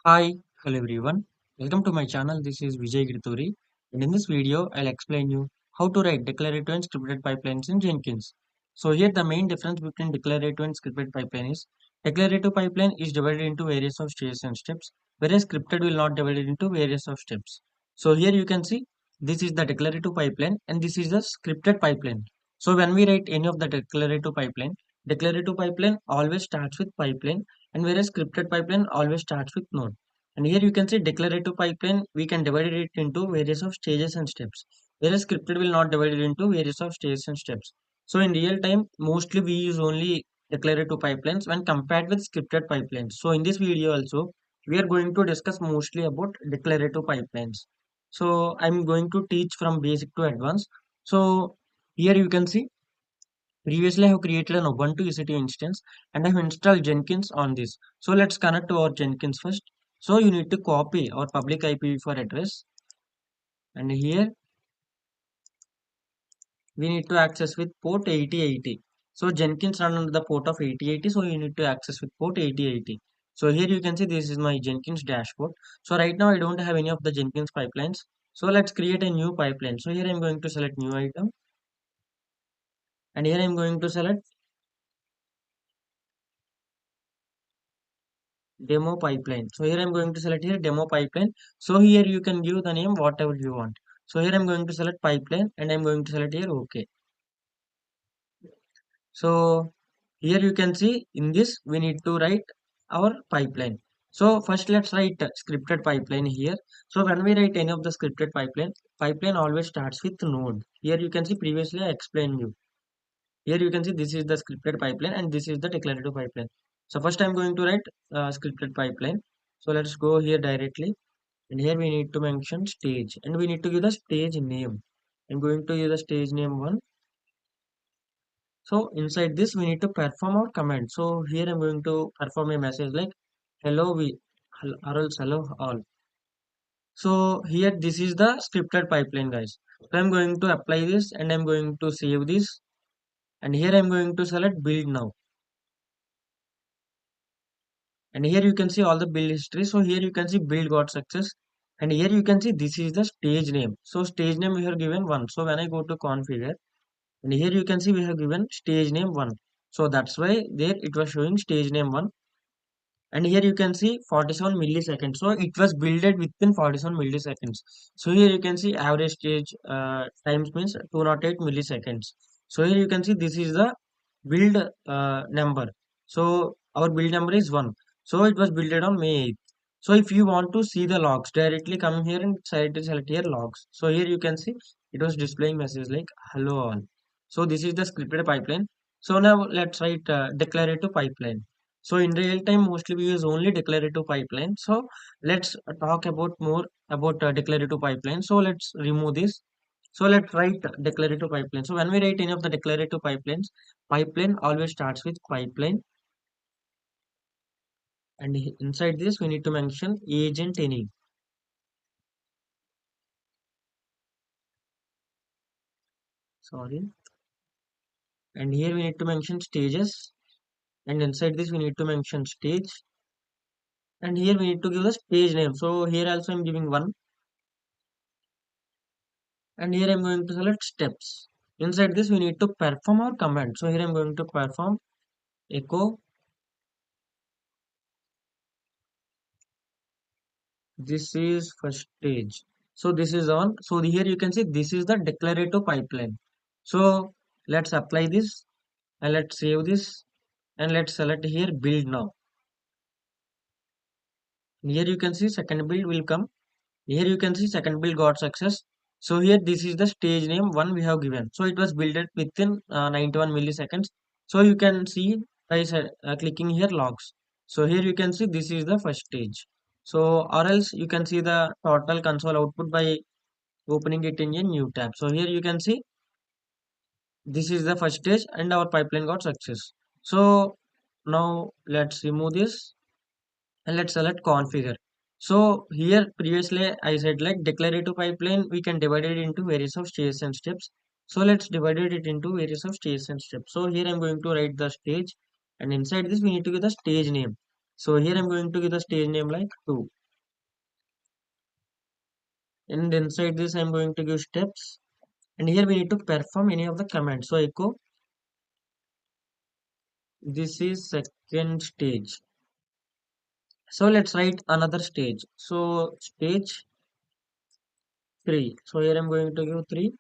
Hi, hello everyone. Welcome to my channel. This is Vijay Grituri, and in this video, I'll explain you how to write declarative and scripted pipelines in Jenkins. So here, the main difference between declarative and scripted pipeline is declarative pipeline is divided into various of stages and steps, whereas scripted will not divide it into various of steps. So here you can see this is the declarative pipeline and this is the scripted pipeline. So when we write any of the declarative pipeline always starts with pipeline and whereas scripted pipeline always starts with node. And here you can see declarative pipeline, we can divide it into various of stages and steps, whereas scripted will not divide it into various of stages and steps. So in real time, mostly we use only declarative pipelines when compared with scripted pipelines. So in this video also, we are going to discuss mostly about declarative pipelines. So I'm going to teach from basic to advanced. So here you can see previously, I have created an Ubuntu EC2 instance and I have installed Jenkins on this. So let's connect to our Jenkins first. So you need to copy our public IPv4 address and here we need to access with port 8080. So Jenkins run on the port of 8080. So you need to access with port 8080. So here you can see this is my Jenkins dashboard. So right now I don't have any of the Jenkins pipelines. So let's create a new pipeline. So here I'm going to select new item and here I'm going to select demo pipeline. So here I'm going to select here demo pipeline. So here you can give the name whatever you want. So here I'm going to select pipeline and I'm going to select here OK. So here you can see in this we need to write our pipeline. So first let's write scripted pipeline here. So when we write any of the scripted pipeline always starts with node. Here you can see previously I explained you. Here you can see this is the scripted pipeline and this is the declarative pipeline. So first I'm going to write scripted pipeline. So let's go here directly. And here we need to mention stage and we need to give the stage name. I'm going to use the stage name one. So inside this we need to perform our command. So here I'm going to perform a message like hello we or else hello all. So here this is the scripted pipeline guys. So I'm going to apply this and I'm going to save this and here I'm going to select build now. And here you can see all the build history. So here you can see build got success and here you can see this is the stage name. So stage name we have given one. So when I go to configure and here you can see we have given stage name 1. So that's why there it was showing stage name 1 and here you can see 47 milliseconds. So it was builded within 47 milliseconds. So here you can see average stage times means 208 milliseconds. So here you can see this is the build number. So our build number is 1. So it was builded on May 8th. So if you want to see the logs directly come here and select here logs. So here you can see it was displaying message like hello all. So this is the scripted pipeline. So now let's write declarative pipeline. So in real time, mostly we use only declarative pipeline. So let's talk about more about declarative pipeline. So let's remove this. So let's write declarative pipeline. So when we write any of the declarative pipelines, pipeline always starts with pipeline. And inside this, we need to mention agent any. Sorry. And here we need to mention stages. And inside this, we need to mention stage. And here we need to give the stage name. So here also I'm giving one. And here I'm going to select steps. Inside this we need to perform our command. So here I'm going to perform echo. This is first stage. So this is on. So here you can see this is the declarative pipeline. So let's apply this and let's save this and let's select here build now. Here you can see second build will come. Here you can see second build got success. So here this is the stage name one we have given. So it was built within 91 milliseconds. So you can see by clicking here logs. So here you can see this is the first stage. So or else you can see the total console output by opening it in a new tab. So here you can see this is the first stage and our pipeline got success. So now let's remove this and let's select configure. So here previously I said like declarative pipeline we can divide it into various of stages and steps. So let's divide it into various of stages and steps. So here I'm going to write the stage and inside this we need to give the stage name. So here I'm going to give the stage name like 2. And inside this I'm going to give steps. And here we need to perform any of the commands. So echo, this is second stage. So let's write another stage. So stage 3. So here I'm going to give 3.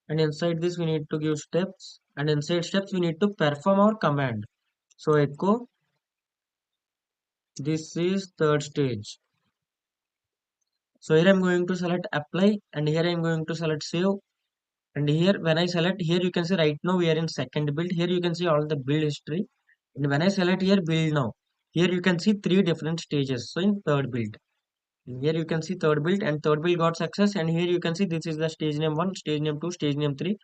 And inside this we need to give steps. And inside steps we need to perform our command. So echo, this is third stage. So here I'm going to select apply, and here I'm going to select save. And here when I select, here you can see right now we are in second build. Here you can see all the build history. And when I select here build now, here you can see 3 different stages. So in third build, and here you can see third build, and third build got success. And here you can see this is the stage name 1, stage name 2, stage name 3.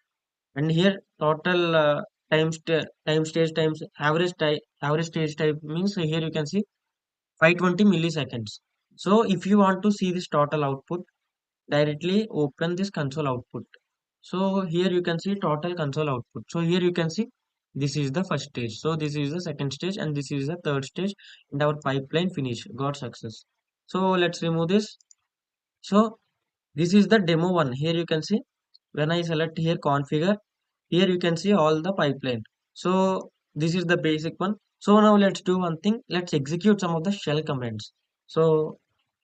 And here total time stage times average stage type means, here you can see 520 milliseconds. So if you want to see this total output, directly open this console output. So here you can see total console output. So here you can see this is the first stage. So this is the second stage, and this is the third stage, and our pipeline finish got success. So let's remove this. So this is the demo one. Here you can see when I select here configure, here you can see all the pipeline. So this is the basic one. So now let's do one thing. Let's execute some of the shell commands. So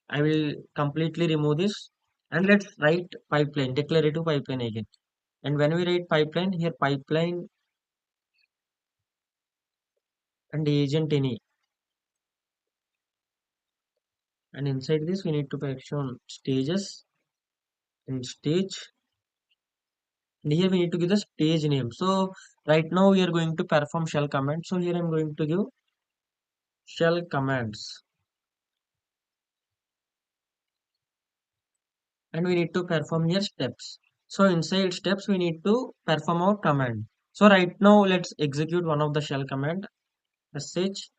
I will completely remove this, and let's write pipeline, declarative pipeline again. And when we write pipeline, here pipeline and agent any, and inside this we need to perform stages and stage, and here we need to give the stage name. So right now we are going to perform shell command. So here I'm going to give shell commands, and we need to perform here steps. So inside steps we need to perform our command. So right now let's execute one of the shell command, sh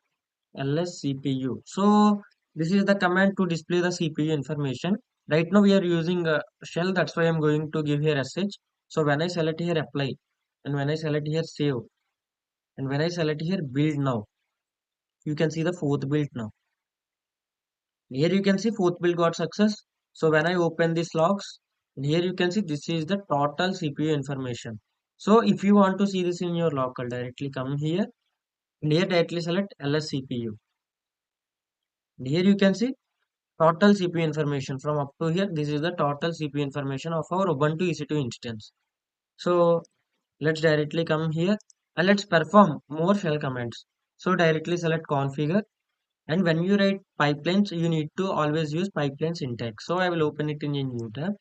ls cpu. So this is the command to display the cpu information. Right now we are using a shell, that's why I'm going to give here sh. So when I select here apply, and when I select here save, and when I select here build now, you can see the fourth build now. Here you can see fourth build got success. So when I open these logs, and here you can see this is the total CPU information. So if you want to see this in your local, directly come here, and here directly select ls cpu. And here you can see total CPU information from up to here. This is the total CPU information of our Ubuntu EC2 instance. So let's directly come here, and let's perform more shell commands. So directly select configure. And when you write pipelines, you need to always use pipeline syntax. So I will open it in a new tab.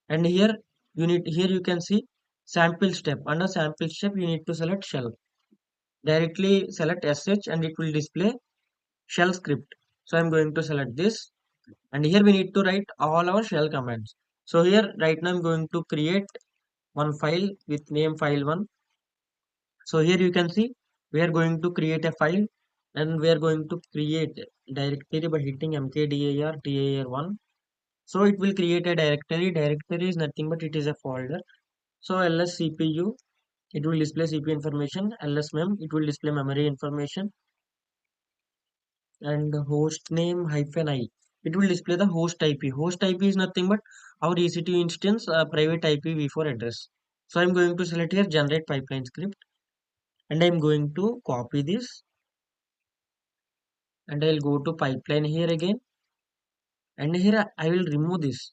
And here you can see sample step. Under sample step, you need to select shell. Directly select sh, and it will display shell script. So I'm going to select this. And here we need to write all our shell commands. So here right now I'm going to create one file with name file1. So here you can see we are going to create a file, and we are going to create directory by hitting mkdir dir1. So it will create a directory. Directory is nothing but it is a folder. So ls cpu, it will display cpu information. Ls mem, it will display memory information. And host name hyphen I, it will display the host IP. Host IP is nothing but our EC2 instance private IP v4 address. So I'm going to select here generate pipeline script, and I'm going to copy this, and I'll go to pipeline here again, and here I will remove this,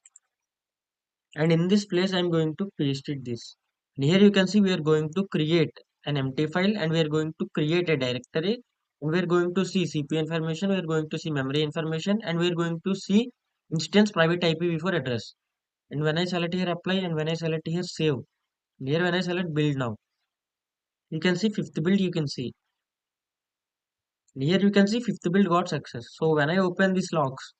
and in this place I'm going to paste it this. And here you can see we are going to create an empty file, and we are going to create a directory, and we are going to see CPU information, we are going to see memory information, and we are going to see instance private IPv4 address. And when I select here apply, and when I select here save, and here when I select build now, you can see fifth build, you can see. And here you can see fifth build got success. So when I open these logs,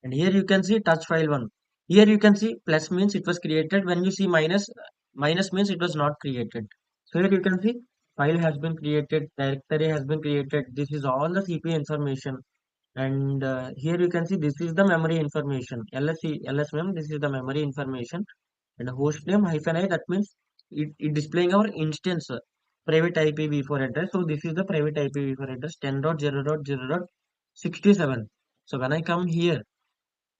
and here you can see touch file 1. Here you can see plus means it was created. When you see minus, minus means it was not created. So here you can see file has been created, directory has been created. This is all the CPU information. And here you can see this is the memory information. LSMEM, this is the memory information. And host name hyphen I, that means it displaying our instance private IPv4 address. So this is the private IPv4 address 10.0.0.67. So when I come here,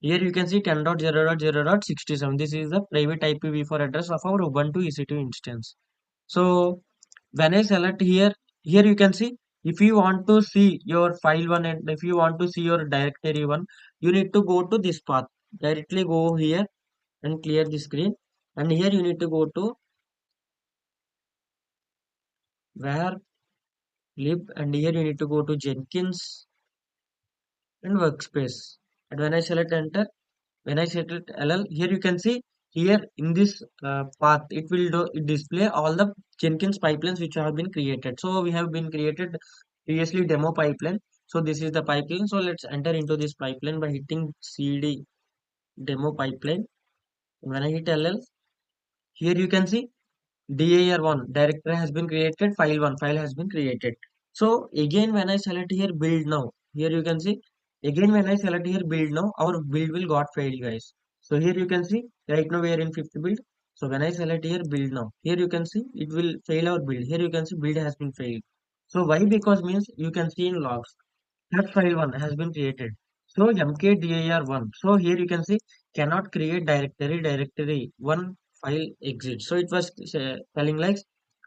here you can see 10.0.0.67. This is the private IPv4 address of our Ubuntu EC2 instance. So when I select here, here you can see if you want to see your file one and if you want to see your directory one, you need to go to this path. Directly go here and clear the screen. And here you need to go to where lib and here you need to go to Jenkins and workspace. And when I select enter, when I select LL, here you can see here in this path, it will display all the Jenkins pipelines which have been created. So we have been created previously demo pipeline. So this is the pipeline. So let's enter into this pipeline by hitting CD demo pipeline. When I hit LL, here you can see dir1 directory has been created, file1 file has been created. So again when I select here build now, here you can see again when I select here build now, our build will got failed guys. So here you can see right now we are in fifth build. So when I select here build now, here you can see it will fail our build. Here you can see build has been failed. So why? Because means you can see in logs that file one has been created. So mkdir1. So here you can see cannot create directory one file exit. So it was telling like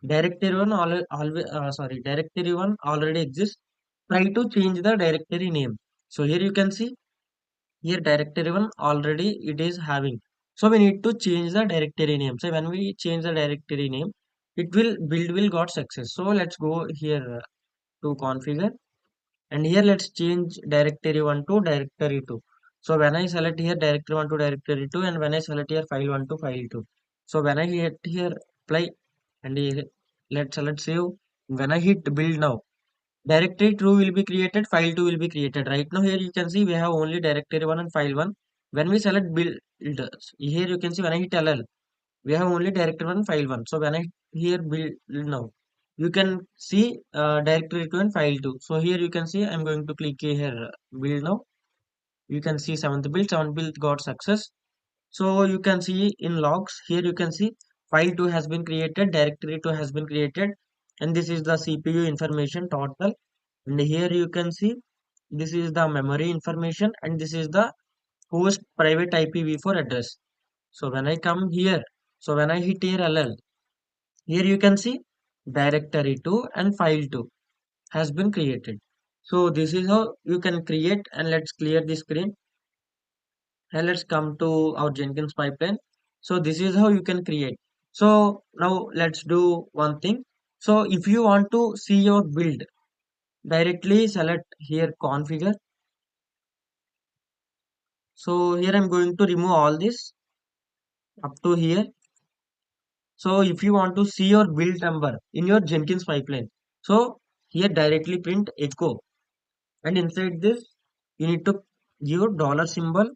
directory one always directory one already exists. Try to change the directory name. So here you can see here directory one already it is having. So we need to change the directory name. So when we change the directory name, it will build will got success. So let's go here to configure and here let's change directory 1 to directory 2. So when I select here directory 1 to directory 2 and when I select here file 1 to file 2. So when I hit here apply and here, let's select save. When I hit build now, directory 2 will be created, file 2 will be created. Right now here you can see we have only directory 1 and file 1. When we select build, here you can see when I hit LL, we have only directory 1 file 1. So when I here build now, you can see directory 2 and file 2. So here you can see I'm going to click here build now. You can see seventh build got success. So you can see in logs here you can see file 2 has been created, directory 2 has been created, and this is the CPU information total. And here you can see this is the memory information and this is the host private IPv4 address. So when I come here, so when I hit here LL, here you can see directory 2 and file 2 has been created. So this is how you can create and let's clear the screen and let's come to our Jenkins pipeline. So this is how you can create. So now let's do one thing. So if you want to see your build, directly select here configure. So here I'm going to remove all this up to here. So if you want to see your build number in your Jenkins pipeline, so here directly print echo and inside this you need to give dollar symbol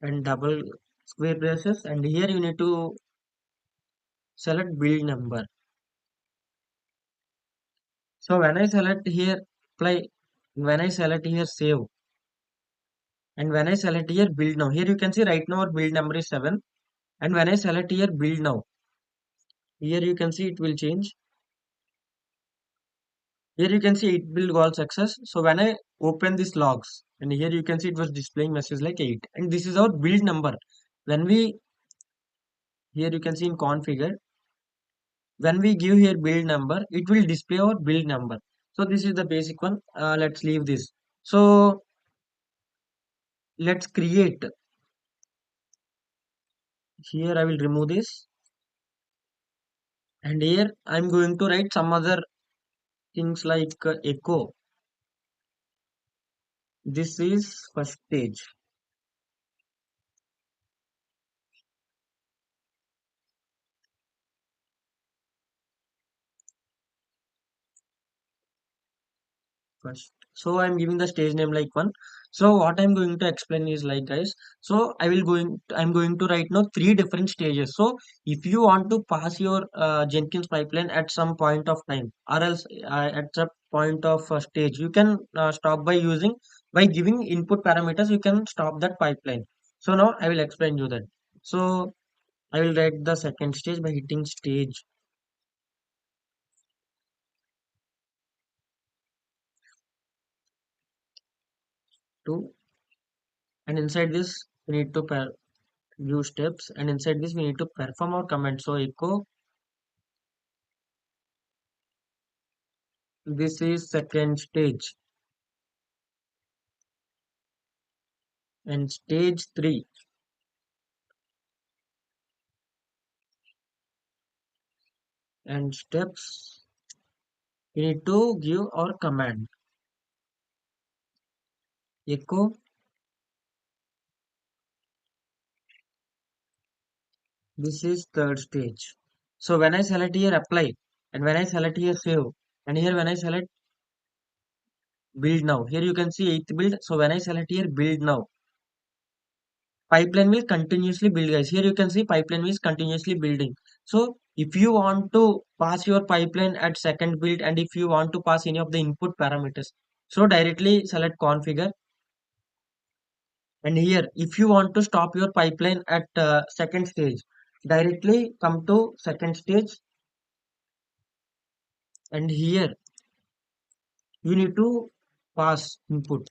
and double square braces and here you need to select build number. So when I select here apply, when I select here save and when I select here build now, here you can see right now our build number is 7 and when I select here build now, here you can see it will change. Here you can see it will all success. So when I open this logs and here you can see it was displaying message like 8 and this is our build number. When we here you can see in configure, when we give here build number, it will display our build number. So this is the basic one. Let's leave this. So let's create. Here I will remove this and here I'm going to write some other things like echo. This is first stage. First. So I'm giving the stage name like one. So what I'm going to explain is like guys. So I'm going to write now three different stages. So if you want to pass your Jenkins pipeline at some point of time or else at some point of stage, you can stop by using by giving input parameters. You can stop that pipeline. So now I will explain you that. So I will write the second stage by hitting stage 2, and inside this we need to view steps, and inside this we need to perform our command. So echo, this is second stage, and stage 3, and steps we need to give our command echo, this is third stage. So when I select here apply, and when I select here save, and here when I select build now, here you can see eighth build. So when I select here build now, pipeline will continuously build, guys. Here you can see pipeline is continuously building. So if you want to pass your pipeline at second build, and if you want to pass any of the input parameters, so directly select configure, and here if you want to stop your pipeline at second stage, directly come to second stage, and here you need to pass input,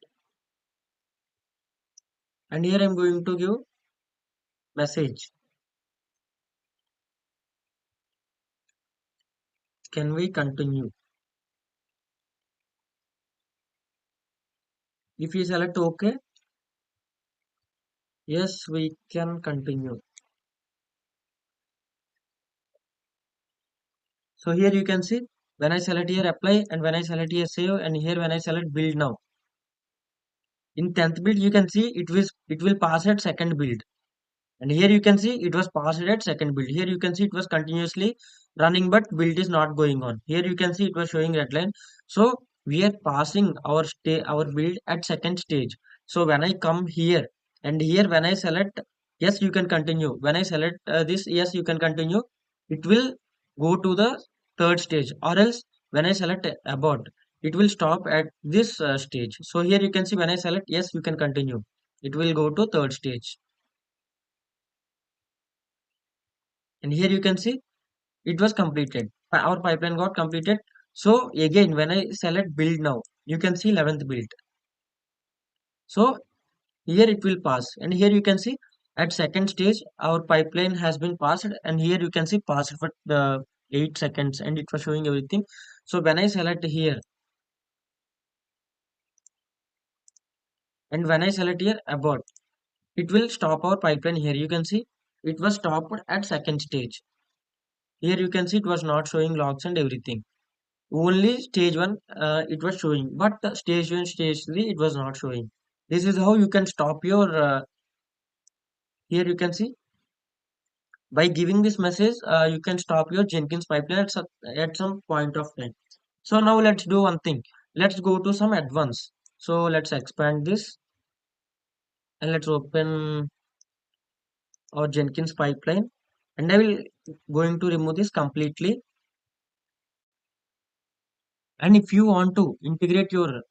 and here I'm going to give message, can we continue? If you select OK, yes, we can continue. So here you can see when I select here apply, and when I select here save, and here when I select build now, in 10th build you can see it will pass at second build, and here you can see it was passed at second build. Here you can see it was continuously running, but build is not going on. Here you can see it was showing red line. So we are passing our build at second stage. So when I come here, and here when I select yes you can continue, when I select this yes you can continue, it will go to the third stage, or else when I select abort, it will stop at this stage. So here you can see when I select yes you can continue, it will go to third stage. And here you can see it was completed. Our pipeline got completed. So again, when I select build now, you can see 11th build. So here it will pass. And here you can see at second stage, our pipeline has been passed. And here you can see passed for the 8 seconds, and it was showing everything. So when I select here, and when I select here abort, it will stop our pipeline. Here you can see it was stopped at second stage. Here you can see it was not showing logs and everything. Only stage 1 it was showing, but stage 2 and stage 3 it was not showing. This is how you can stop your here you can see by giving this message you can stop your Jenkins pipeline at some point of time. So now let's do one thing. Let's go to some advanced. So let's expand this, and let's open our Jenkins pipeline, and I will going to remove this completely. And if you want to integrate your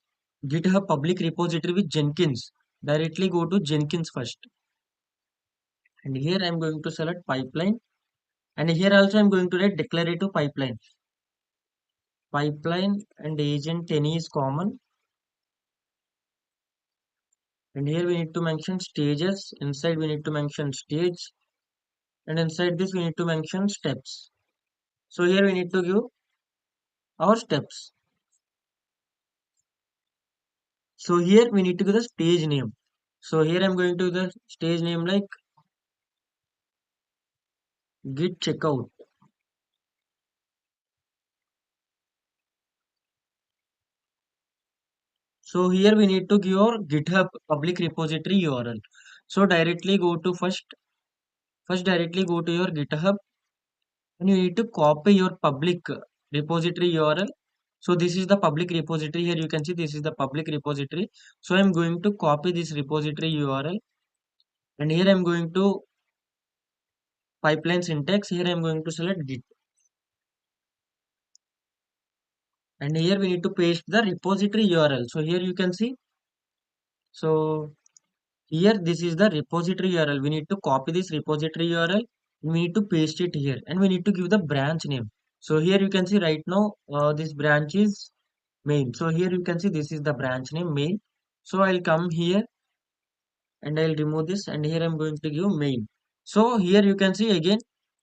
GitHub public repository with Jenkins, directly go to Jenkins first. And here I'm going to select pipeline. And here also I'm going to write declarative pipeline. Pipeline and agent any is common. And here we need to mention stages. Inside we need to mention stage. And inside this we need to mention steps. So here we need to give our steps. So here we need to give the stage name. So here I'm going to give the stage name like git checkout. So here we need to give our GitHub public repository URL. So directly go to first directly go to your GitHub, and you need to copy your public repository URL. So this is the public repository. Here you can see this is the public repository. So I'm going to copy this repository URL, and here I'm going to pipeline syntax. Here I'm going to select git, and here we need to paste the repository URL. So here you can see. So here, this is the repository URL. We need to copy this repository URL. We need to paste it here, and we need to give the branch name. So here you can see right now this branch is main. So here you can see this is the branch name main. So I'll come here and I'll remove this, and here I'm going to give main. So here you can see again,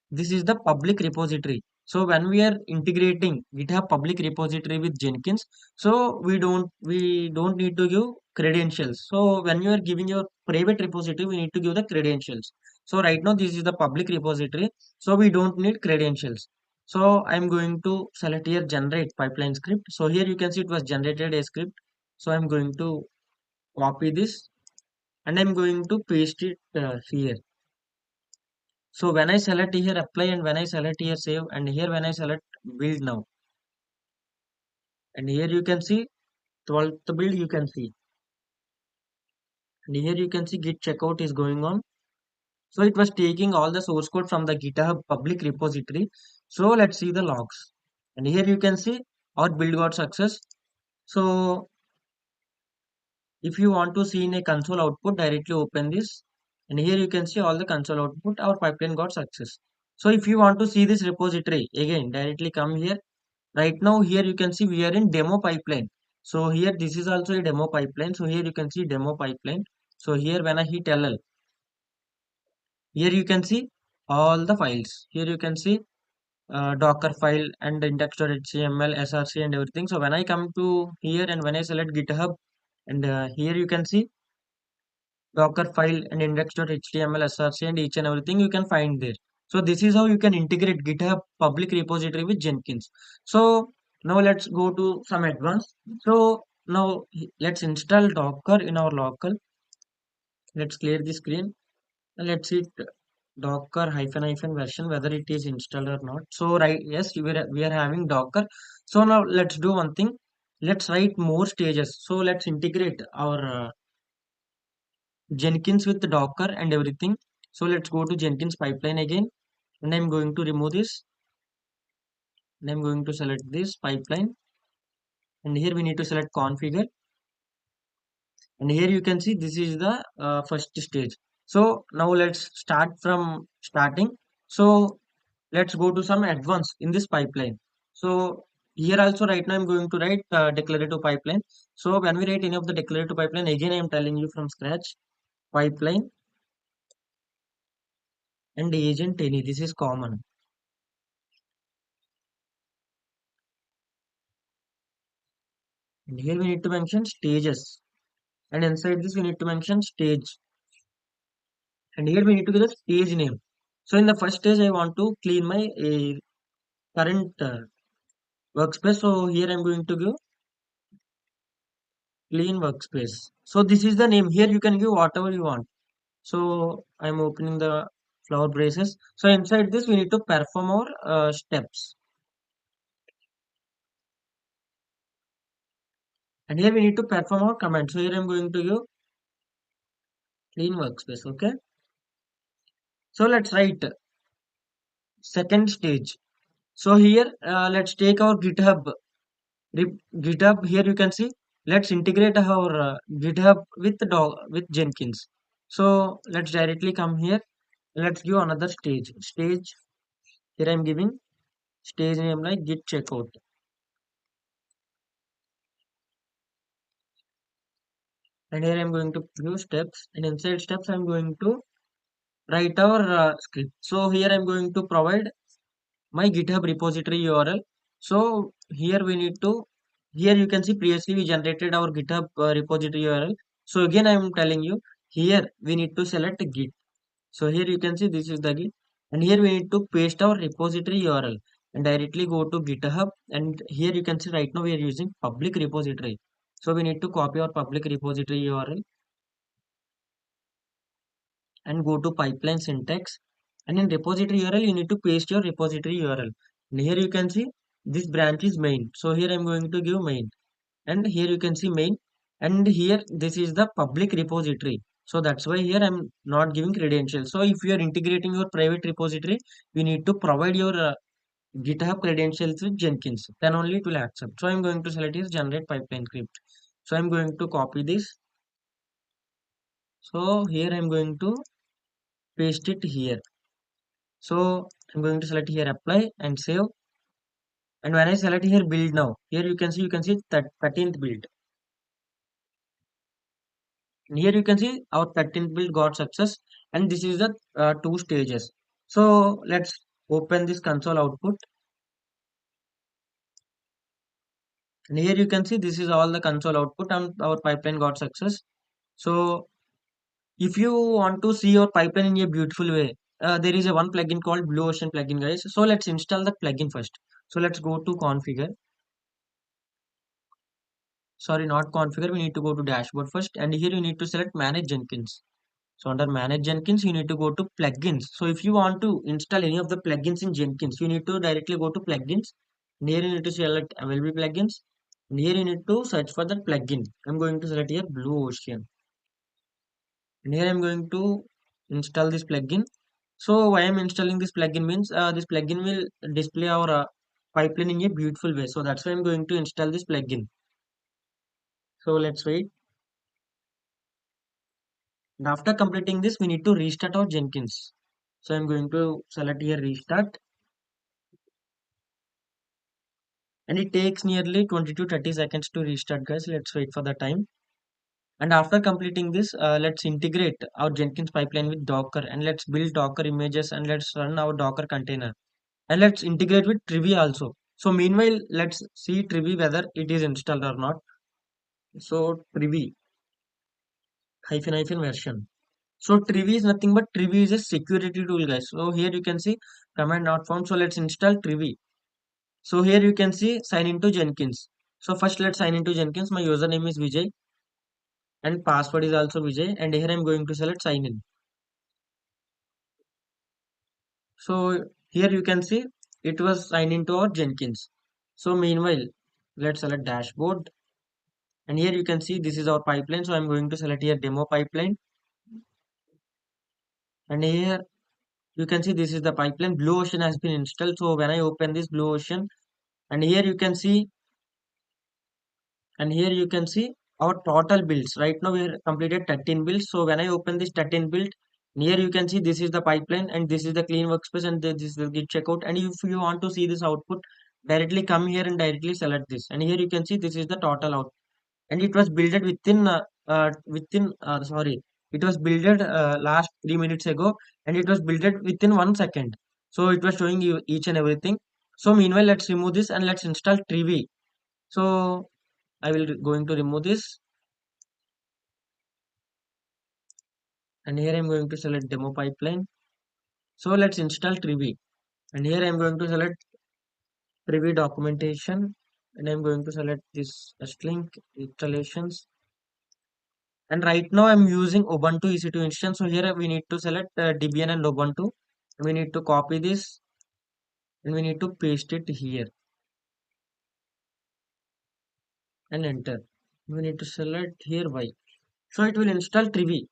this is the public repository. So when we are integrating GitHub public repository with Jenkins, so we don't need to give credentials. So when you are giving your private repository, we need to give the credentials. So right now this is the public repository, so we don't need credentials. So I'm going to select here generate pipeline script. So here you can see it was generated a script. So I'm going to copy this and I'm going to paste it here. So when I select here apply, and when I select here save, and here when I select build now, and here you can see 12th build you can see, and here you can see git checkout is going on. So it was taking all the source code from the GitHub public repository. So let's see the logs, and here you can see our build got success. So if you want to see in a console output, directly open this, and here you can see all the console output, our pipeline got success. So if you want to see this repository again, directly come here. Right now here you can see we are in demo pipeline. So here this is also a demo pipeline. So here you can see demo pipeline. So here when I hit LL, here you can see all the files. Here you can see Docker file and index.html, src and everything. So when I come to here and when I select GitHub, and here you can see Docker file and index.html, src and each and everything you can find there. So this is how you can integrate GitHub public repository with Jenkins. So now let's go to some advanced. So now let's install Docker in our local. Let's clear the screen and let's hit Docker hyphen hyphen version whether it is installed or not. So right, yes, we are having Docker. So now let's do one thing. Let's write more stages. So let's integrate our Jenkins with Docker and everything. So let's go to Jenkins pipeline again, and I'm going to remove this, and I'm going to select this pipeline, and here we need to select configure, and here you can see this is the first stage. So now let's start from starting. So let's go to some advanced in this pipeline. So here also right now I'm going to write declarative pipeline. So when we write any of the declarative pipeline, again I am telling you from scratch pipeline and agent any. This is common. And here we need to mention stages. And inside this we need to mention stage. And here we need to give the stage name. So in the first stage I want to clean my current workspace. So here I'm going to give clean workspace. So this is the name. Here you can give whatever you want. So I'm opening the flower braces. So inside this we need to perform our steps. And here we need to perform our command. So here I'm going to give clean workspace. Okay. So let's write second stage. So here let's take our GitHub. Here you can see. Let's integrate our GitHub with with Jenkins. So let's directly come here. Let's give another stage. Stage. Here I'm giving stage name like Git checkout. And here I'm going to give steps. And inside steps I'm going to write our script. So here I'm going to provide my GitHub repository URL. So here we need to, here you can see previously we generated our GitHub repository URL. So again I am telling you, here we need to select Git. So here you can see this is the Git, and here we need to paste our repository URL and directly go to GitHub, and here you can see right now we are using public repository. So we need to copy our public repository URL and go to pipeline syntax, and in repository URL you need to paste your repository URL, and here you can see this branch is main. So here I'm going to give main, and here you can see main, and here this is the public repository. So that's why here I'm not giving credentials. So if you are integrating your private repository, you need to provide your GitHub credentials with Jenkins, then only it will accept. So I'm going to select is generate pipeline script. So I'm going to copy this. So here I'm going to paste it here. So I'm going to select here apply and save. And when I select here build now, here you can see that 13th build. And here you can see our 13th build got success, and this is the two stages. So let's open this console output, and here you can see this is all the console output and our pipeline got success. So if you want to see your pipeline in a beautiful way, there is a one plugin called Blue Ocean plugin, guys. So let's install that plugin first. So let's go to configure. Sorry, not configure. We need to go to dashboard first, and here you need to select manage Jenkins. So under manage Jenkins, you need to go to plugins. So if you want to install any of the plugins in Jenkins, you need to directly go to plugins. And here you need to select available plugins. And here you need to search for that plugin. I'm going to select here Blue Ocean. And here I'm going to install this plugin. So why I'm installing this plugin means this plugin will display our pipeline in a beautiful way. So that's why I'm going to install this plugin. So let's wait. And after completing this, we need to restart our Jenkins. So I'm going to select here restart, and it takes nearly 20 to 30 seconds to restart, guys. Let's wait for the time. And after completing this, let's integrate our Jenkins pipeline with Docker, and let's build Docker images, and let's run our Docker container, and let's integrate with Trivi also. So meanwhile, let's see Trivi whether it is installed or not. So Trivi hyphen version. So Trivi is nothing but Trivi is a security tool, guys. So here you can see command not found. So let's install Trivi. So here you can see sign into Jenkins. So first let's sign into Jenkins. My username is Vijay and password is also Vijay. And here I'm going to select sign in. So here you can see it was signed into our Jenkins. So meanwhile, let's select dashboard. And here you can see this is our pipeline. So I'm going to select here demo pipeline. And here you can see this is the pipeline. Blue Ocean has been installed. So when I open this Blue Ocean, and here you can see, and here you can see our total builds. Right now we have completed 13 builds. So when I open this 13 build, here you can see this is the pipeline and this is the clean workspace and this is the git checkout. And if you want to see this output, directly come here and directly select this. And here you can see this is the total out. And it was builded sorry, it was builded last 3 minutes ago, and it was builded within 1 second. So it was showing you each and everything. So meanwhile, let's remove this and let's install Trivi. So I will going to remove this, and here I'm going to select demo pipeline. So let's install Trivi, and here I'm going to select Trivi documentation, and I'm going to select this link installations. And right now I'm using Ubuntu EC2 instance. So here we need to select Debian and Ubuntu. We need to copy this and we need to paste it here and enter. We need to select here Y. So it will install Trivi.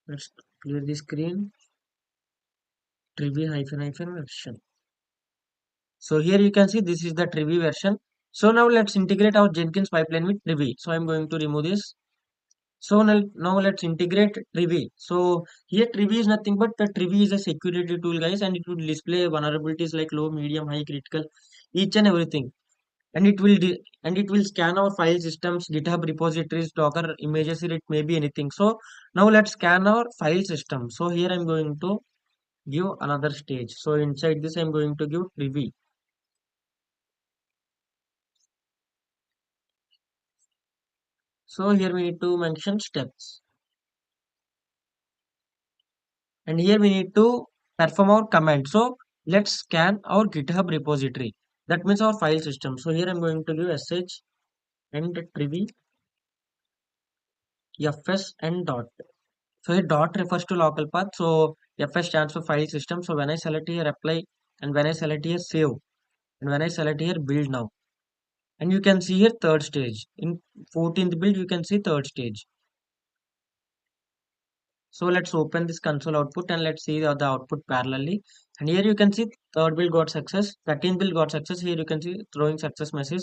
Let's clear the screen. Trivi hyphen version. So here you can see this is the Trivi version. So now let's integrate our Jenkins pipeline with Trivi. So I'm going to remove this. So now let's integrate Trivi. So here Trivi is nothing but the Trivi is a security tool, guys, and it will display vulnerabilities like low, medium, high, critical, each and everything. And it will scan our file systems, GitHub repositories, Docker images, it may be anything. So now let's scan our file system. So here I'm going to give another stage. So inside this I'm going to give Trivi. So here we need to mention steps. And here we need to perform our command. So let's scan our GitHub repository. That means our file system. So here I'm going to give sh and trivi fs and dot. So here dot refers to local path. So fs stands for file system. So when I select here apply and when I select here save and when I select here build now, and you can see here third stage. In 14th build you can see third stage. So let's open this console output and let's see the output parallelly. And here you can see third build got success, 13th build got success. Here you can see throwing success message.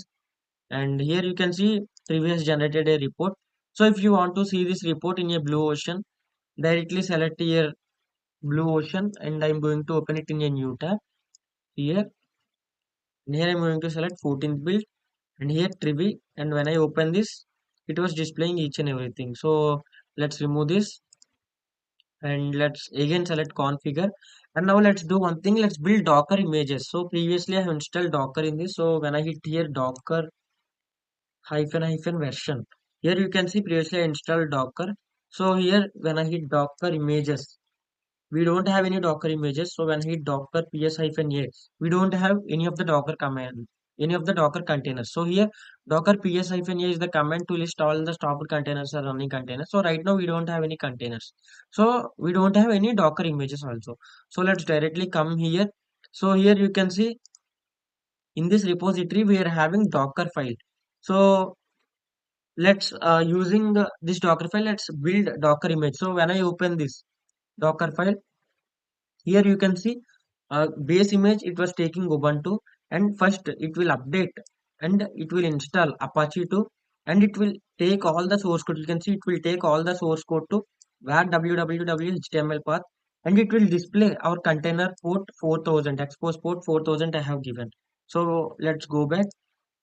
And here you can see previous generated a report. So if you want to see this report in a blue ocean, Directly select here blue ocean and I'm going to open it in a new tab here. And here I'm going to select 14th build and here Trivi, and when I open this it was displaying each and everything. So let's remove this and let's again select configure, and now let's do one thing. Let's build docker images. So previously I have installed docker in this, so when I hit here docker hyphen version, here you can see previously I installed docker. So here when I hit docker images, we don't have any docker images. So when I hit docker ps-a, we don't have any of the docker command, any of the docker containers. So here docker ps-a is the command to list all the stopped containers or running containers. So right now we don't have any containers, so we don't have any docker images also. So let's directly come here. So here you can see in this repository we are having docker file. So let's using this docker file, let's build docker image. So when I open this docker file, here you can see base image it was taking Ubuntu, and first it will update and it will install Apache 2, and it will take all the source code. You can see it will take all the source code to where www HTML path, and it will display our container port 4000, expose port 4000 I have given. So let's go back.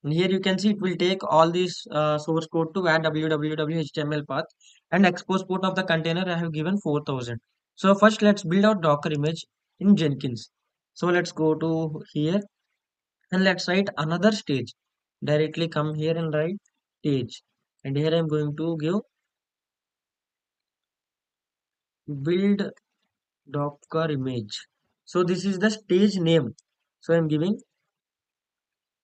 And here you can see it will take all these source code to where www HTML path, and expose port of the container I have given 4000. So first let's build out Docker image in Jenkins. So let's go to here and let's write another stage. Directly come here and write stage. And here I'm going to give build Docker image. So this is the stage name. So I'm giving,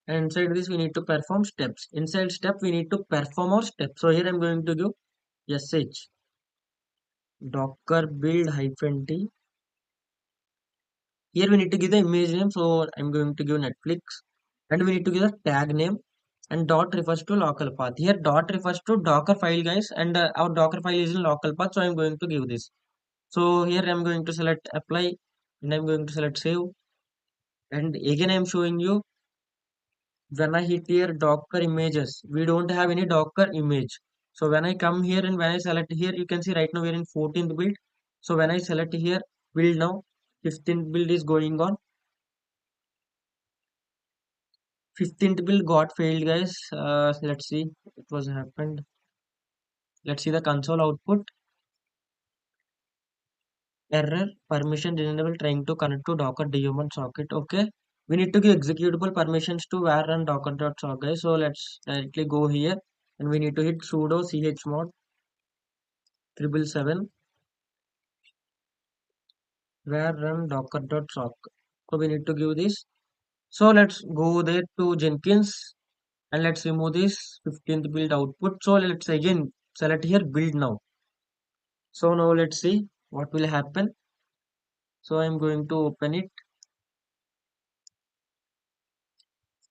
and inside this we need to perform steps. Inside step we need to perform our steps. So here I'm going to give sh docker build hyphen t. Here we need to give the image name. So I'm going to give Netflix, and we need to give the tag name, and dot refers to local path. Here dot refers to Docker file guys, and our Docker file is in local path. So I'm going to give this. So here I'm going to select apply, and I'm going to select save, and again I'm showing you when I hit here Docker images, we don't have any Docker image. So when I come here and when I select here, you can see right now we're in 14th build. So when I select here build now, 15th build is going on. 15th build got failed guys. Let's see what was happened. Let's see the console output. Error permission enable trying to connect to Docker daemon socket. Okay. We need to give executable permissions to var run docker.sock guys. So let's directly go here and we need to hit sudo chmod 777 var run docker.sock. So we need to give this. So let's go there to Jenkins and let's remove this 15th build output. So let's again select here build now. So now let's see what will happen. So I'm going to open it,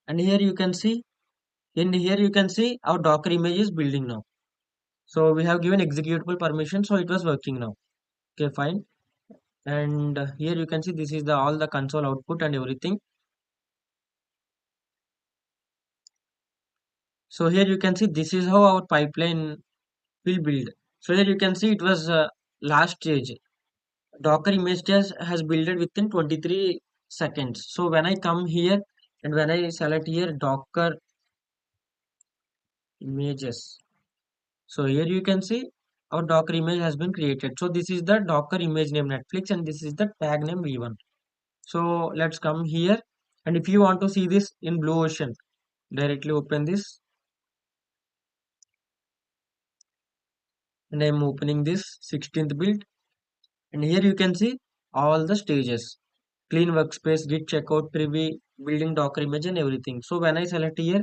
and here you can see our Docker image is building now. So we have given executable permission, so it was working now. Okay, fine. And here you can see this is the all the console output and everything. So here you can see this is how our pipeline will build. So here you can see it was last stage. Docker images has built within 23 seconds. So when I come here and when I select here Docker images, so here you can see our Docker image has been created. So this is the Docker image name Netflix, and this is the tag name v1. So let's come here, and if you want to see this in blue ocean, directly open this, and I'm opening this 16th build, and here you can see all the stages: clean workspace, git checkout, privy, building Docker image, and everything. So when I select here,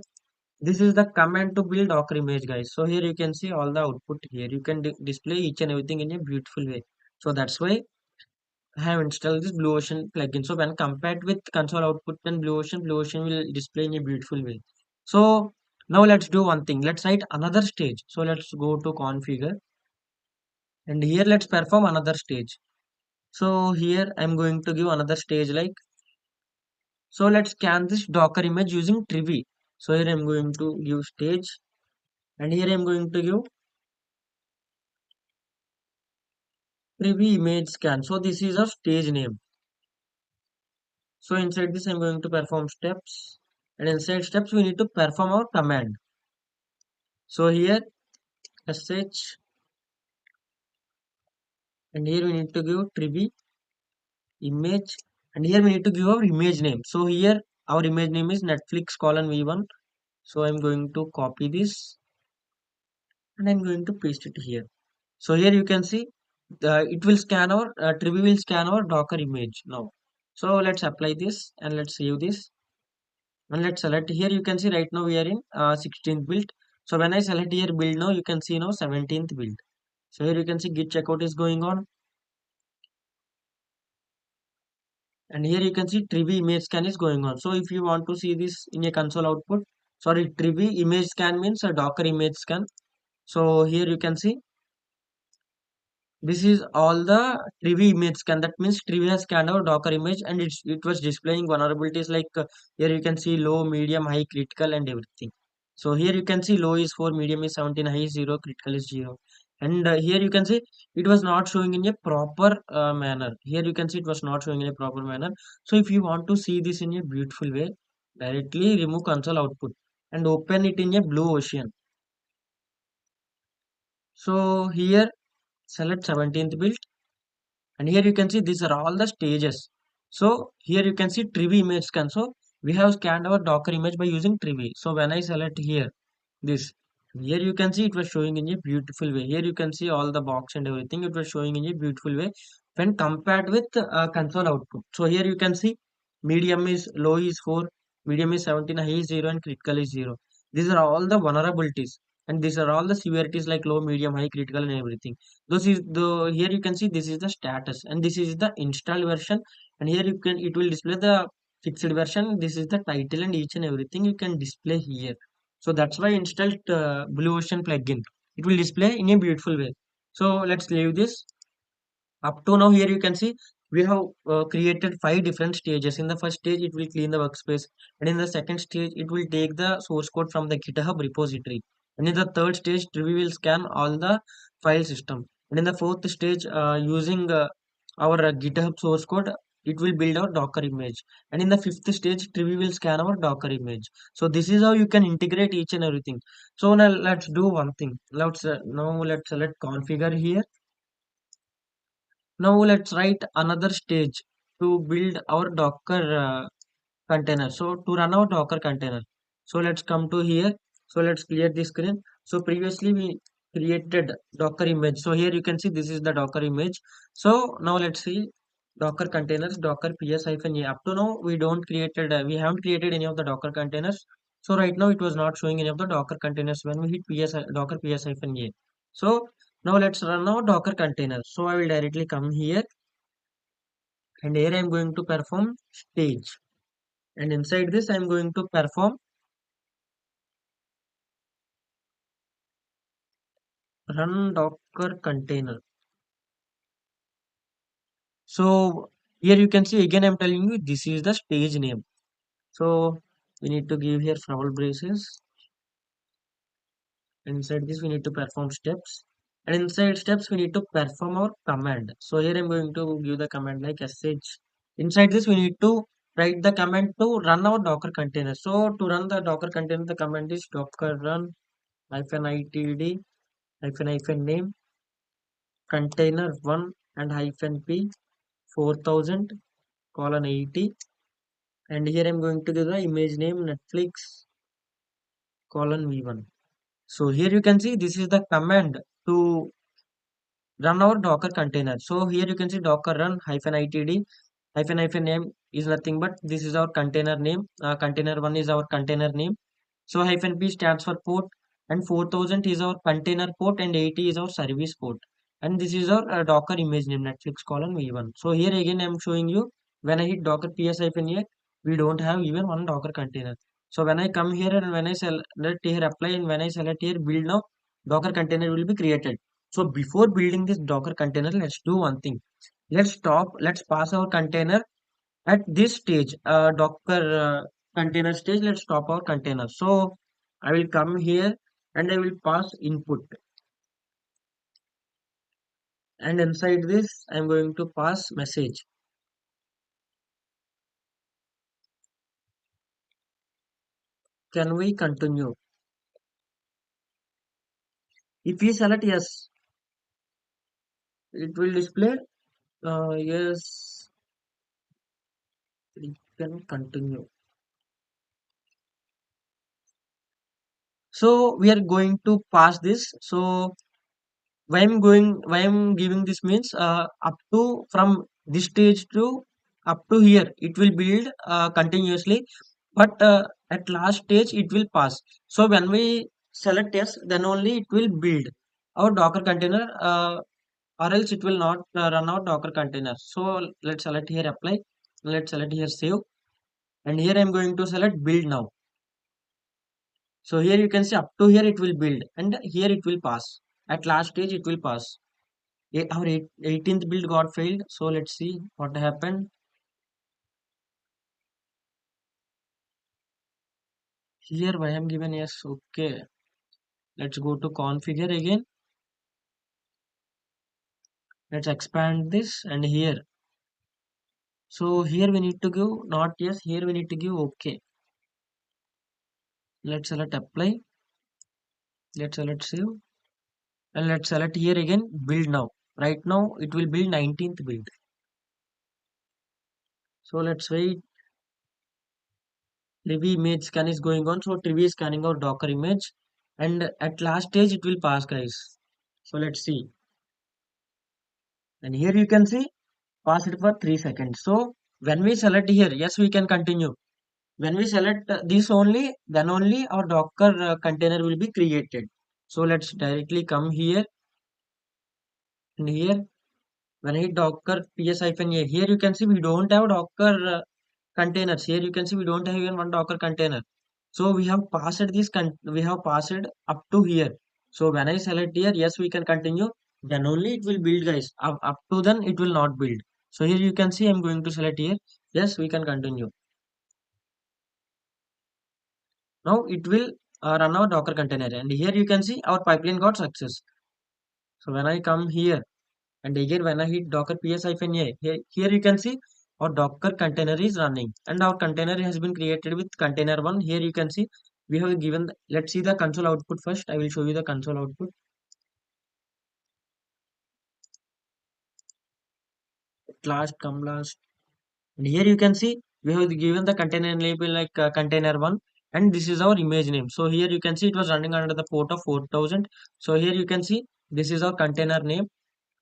this is the command to build Docker image guys. So here you can see all the output. Here you can display each and everything in a beautiful way. So that's why I have installed this Blue Ocean plugin. So when compared with console output and Blue Ocean will display in a beautiful way. So now let's do one thing. Let's write another stage. So let's go to configure, and here let's perform another stage. So here I'm going to give another stage like, so let's scan this Docker image using Trivi. So here I'm going to give stage, and here I'm going to give privy image scan. So this is a stage name. So inside this, I'm going to perform steps, and inside steps, we need to perform our command. So here sh, and here we need to give privy image, and here we need to give our image name. So here our image name is Netflix colon v1. So I'm going to copy this and I'm going to paste it here. So here you can see it will scan our Trivi will scan our Docker image now. So let's apply this and let's save this and let's select here. You can see right now we are in 16th build. So when I select here build now, you can see now 17th build. So here you can see git checkout is going on, and here you can see Trivi image scan is going on. So if you want to see this in a console output, sorry, Trivi image scan means a Docker image scan. So here you can see this is all the Trivi image scan. That means Trivi has scanned our Docker image and it was displaying vulnerabilities like here you can see low, medium, high, critical, and everything. So here you can see low is 4, medium is 17, high is 0, critical is 0. And here you can see it was not showing in a proper manner. Here you can see it was not showing in a proper manner. So if you want to see this in a beautiful way, directly remove console output and open it in a blue ocean. So here select 17th build, and here you can see these are all the stages. So here you can see Trivi image scan. So we have scanned our Docker image by using Trivi. So when I select here this, here you can see it was showing in a beautiful way. Here you can see all the box and everything. It was showing in a beautiful way when compared with console output. So here you can see medium is low is 4, medium is 17, high is 0, and critical is 0. These are all the vulnerabilities, and these are all the severities like low, medium, high, critical, and everything. This is the here you can see this is the status, and this is the install version, and here you can it will display the fixed version. This is the title and each and everything you can display here. So that's why I installed Blue Ocean plugin. It will display in a beautiful way. So let's leave this. Up to now, here you can see we have created 5 different stages. In the first stage, it will clean the workspace, and in the second stage, it will take the source code from the GitHub repository. And in the third stage, we will scan all the file system. And in the fourth stage, using our GitHub source code, it will build our Docker image. And in the fifth stage, we will scan our Docker image. So this is how you can integrate each and everything. So now let's do one thing. Let's select configure here. Now let's write another stage to build our Docker container. So to run our Docker container. So let's come to here. So let's clear the screen. So previously we created Docker image. So here you can see this is the Docker image. So now let's see Docker containers, Docker ps-a. Up to now we don't created, we haven't created any of the Docker containers. So right now it was not showing any of the Docker containers when we hit Docker ps-a. So now let's run our Docker container. So I will directly come here, and here I am going to perform stage, and inside this I am going to perform run Docker container. So here you can see again I am telling you this is the stage name. So we need to give here foul braces, and inside this we need to perform steps, and inside steps we need to perform our command. So here I am going to give the command like sh. Inside this we need to write the command to run our Docker container. So to run the Docker container, the command is docker run hyphen itd hyphen name container 1 and hyphen p 4000 colon 80, and here I'm going to give the image name Netflix colon v1. So here you can see this is the command to run our Docker container. So here you can see docker run hyphen itd hyphen name is nothing but this is our container name. Container 1 is our container name. So hyphen p stands for port, and 4000 is our container port, and 80 is our service port. And this is our Docker image name Netflix colon v1. So here again I am showing you when I hit docker ps-a, we don't have even one Docker container. So when I come here and when I select here apply and when I select here build now, Docker container will be created. So before building this Docker container, let's do one thing. Let's pass our container at this stage, Docker container stage. Let's stop our container. So I will come here and I will pass input, and inside this I'm going to pass message. Can we continue? If we select yes, it will display yes, we can continue. So we are going to pass this. So why I'm giving this means up to from this stage to up to here it will build continuously, but at last stage it will pass. So when we select yes, then only it will build our Docker container, or else it will not run out Docker container. So let's select here apply, let's select here save, and here I'm going to select build now. So here you can see up to here it will build and here it will pass. At last stage it will pass. Our 18th build got failed. So let's see what happened. Here I am given yes. Okay. Let's go to configure again. Let's expand this and here. So here we need to give not yes. Here we need to give okay. Let's select apply. Let's select save. And let's select here again build now. Right now it will build 19th build. So let's wait. Trivy image scan is going on. So Trivy is scanning our Docker image. And at last stage it will pass guys. So let's see. And here you can see pass it for 3 seconds. So when we select here, yes, we can continue. When we select this only, then only our Docker container will be created. So let's directly come here and here. When I hit Docker ps-a, here you can see we don't have Docker containers. Here you can see we don't have even one Docker container. So we have passed this, we have passed up to here. So when I select here, yes, we can continue. Then only it will build guys. Up to then it will not build. So here you can see I'm going to select here. Yes, we can continue. Now it will run our Docker container, and here you can see our pipeline got success. So when I come here and again when I hit Docker ps-a, here you can see our Docker container is running and our container has been created with container one. Here you can see we have given, let's see the console output first. I will show you the console output. Last come last, and here you can see we have given the container label like container one, and this is our image name. So here you can see it was running under the port of 4000. So here you can see this is our container name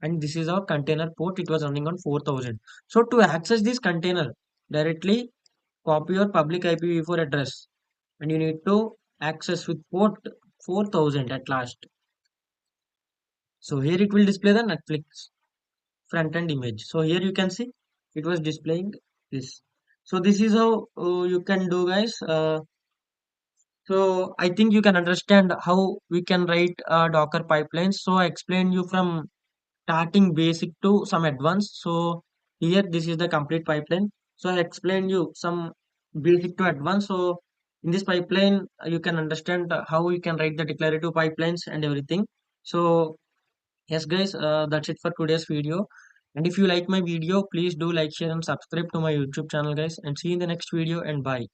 and this is our container port. It was running on 4000. So to access this container directly, copy your public IPv4 address and you need to access with port 4000 at last. So here it will display the Netflix front end image. So here you can see it was displaying this. So this is how you can do guys. So I think you can understand how we can write Docker pipelines. So I explained you from starting basic to some advanced. So here this is the complete pipeline. So I explained you some basic to advanced. So in this pipeline you can understand how you can write the declarative pipelines and everything. So yes guys, that's it for today's video. And if you like my video, please do like, share and subscribe to my YouTube channel guys, and see you in the next video and bye.